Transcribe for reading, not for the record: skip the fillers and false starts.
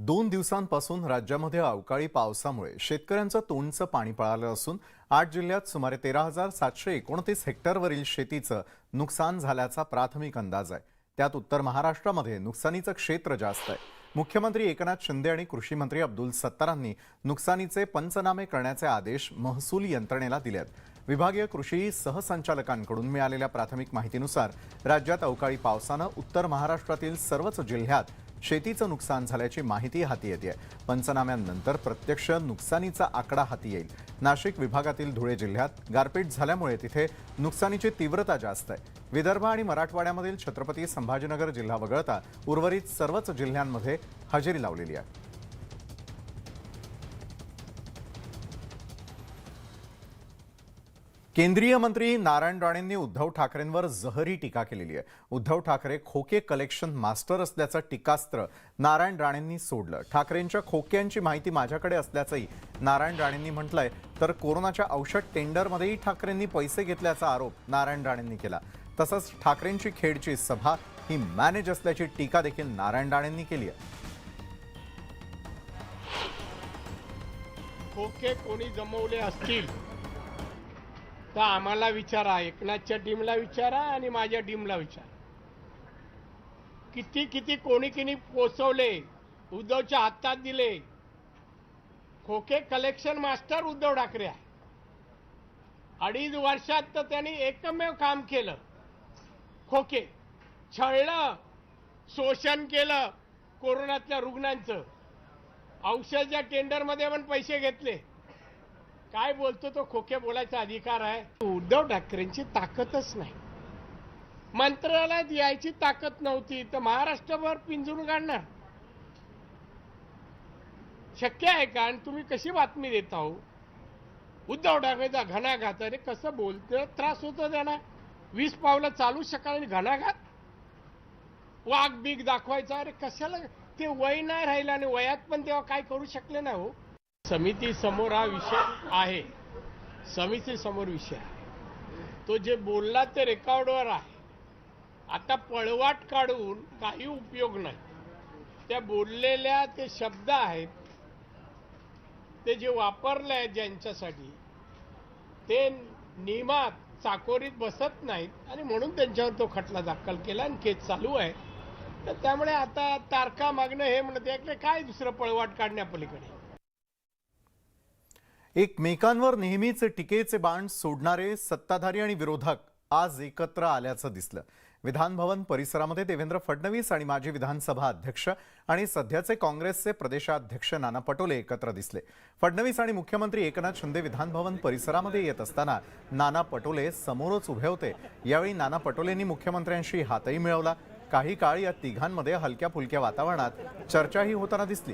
2 दिवसांपासून राज्यामध्ये अवकाळी पावसामुळे शेतकऱ्यांचं तोंडचं पाणी पळालं असून 8 जिल्ह्यात सुमारे 13,729 हेक्टरवरील शेतीचं नुकसान झाल्याचा प्राथमिक अंदाज आहे। त्यात उत्तर महाराष्ट्रामध्ये नुकसानीचं क्षेत्र जास्त आहे। मुख्यमंत्री एकनाथ शिंदे आणि कृषी मंत्री अब्दुल सत्तारांनी नुकसानीचे पंचनामे करण्याचे आदेश महसूल यंत्रणेला दिले आहेत। विभागीय कृषी सहसंचालकांकडून मिळालेल्या प्राथमिक माहितीनुसार राज्यात अवकाळी पावसाने उत्तर महाराष्ट्रातील सर्वच जिल्ह्यात शेतीचं नुकसान झाल्याची माहिती हाती येते। पंचनाम्यानंतर प्रत्यक्ष नुकसानीचा आकडा हाती येईल। नाशिक विभागातील धुळे जिल्ह्यात गारपीट झाल्यामुळे तिथे नुकसानीची तीव्रता जास्त आहे। विदर्भ आणि मराठवाड्यामधील छत्रपती संभाजीनगर जिल्हा वगळता उर्वरित सर्वच जिल्ह्यांमध्ये हजेरी लावलेली आहे। केंद्रीय मंत्री नारायण राणेंनी उद्धव ठाकरेंवर जहरी टीका केलेली आहे। उद्धव ठाकरे खोके कलेक्शन मास्टर असल्याचं टीकास्त्र नारायण राणेंनी सोडलं। ठाकरेंच्या खोक्यांची माहिती माझ्याकडे असल्याचंही नारायण राणेंनी म्हटलंय। तर कोरोनाच्या औषध टेंडरमध्येही ठाकरेंनी पैसे घेतल्याचा आरोप नारायण राणेंनी केला। तसंच ठाकरेंची खेडची सभा ही मॅनेज असल्याची टीका देखील नारायण राणेंनी केली आहे। खोके कोणी जमवले असतील तर आम्हाला विचारा, एकनाथच्या टीमला विचारा आणि माझ्या टीमला विचारा। किती किती कोणी पोचवले, उद्धवच्या हातात दिले। खोके कलेक्शन मास्टर उद्धव ठाकरे आहे। 2.5 वर्षात तर त्यांनी एकमेव काम केलं, खोके छळलं, शोषण केलं कोरोनातल्या रुग्णांचं। औषधाच्या टेंडरमध्ये पण पैसे घेतले। काय बोलतो तो? खोके बोलायचा अधिकार आहे? उद्धव ठाकरेंची ताकदच नाही। मंत्रालयात यायची ताकद नव्हती तर महाराष्ट्रभर पिंजून काढणार शक्य आहे का? आणि तुम्ही कशी बातमी देता हो? उद्धव ठाकरेचा घणाघात, अरे कसं बोलतोय, त्रास होतो त्यांना। 20 पावलं चालू शकाल आणि घणाघात, वाघ बीग दाखवायचा। अरे कशाला? ते वय नाही राहिलं आणि वयात पण तेव्हा काय करू शकले नाही हो। समिती समोर हा विषय आहे, समिती समोर विषय आहे। तो जे बोलला ते रेकॉर्डवर आहे। आता पळवाट काढून काही उपयोग नाही। त्या बोललेल्या ते शब्द आहेत ते जे वापरले आहेत ज्यांच्यासाठी, ते नियमात चाकोरीत बसत नाहीत आणि म्हणून त्यांच्यावर तो खटला दाखल केला आणि केस चालू आहे। तर त्यामुळे आता तारखा मागणं हे म्हणते काय दुसरं पळवाट काढण्यापलीकडे। एकमेकांवर नेहमीच टीकेचे बाण सोडणारे सत्ताधारी आणि विरोधक आज एकत्र आल्याचं दिसलं। विधान भवन परिसरामध्ये देवेंद्र फडणवीस आणि माजी विधानसभा अध्यक्ष आणि सध्याचे काँग्रेसचे प्रदेशाध्यक्ष नाना पटोले एकत्र दिसले। फडणवीस आणि मुख्यमंत्री एकनाथ शिंदे विधान भवन परिसरामध्ये येत असताना नाना पटोले समोरच उभे होते। यावेळी नाना पटोलेंनी मुख्यमंत्र्यांशी हातही मिळवला। काही काळ या तिघांमध्ये हलक्या फुलक्या वातावरणात चर्चाही होताना दिसली।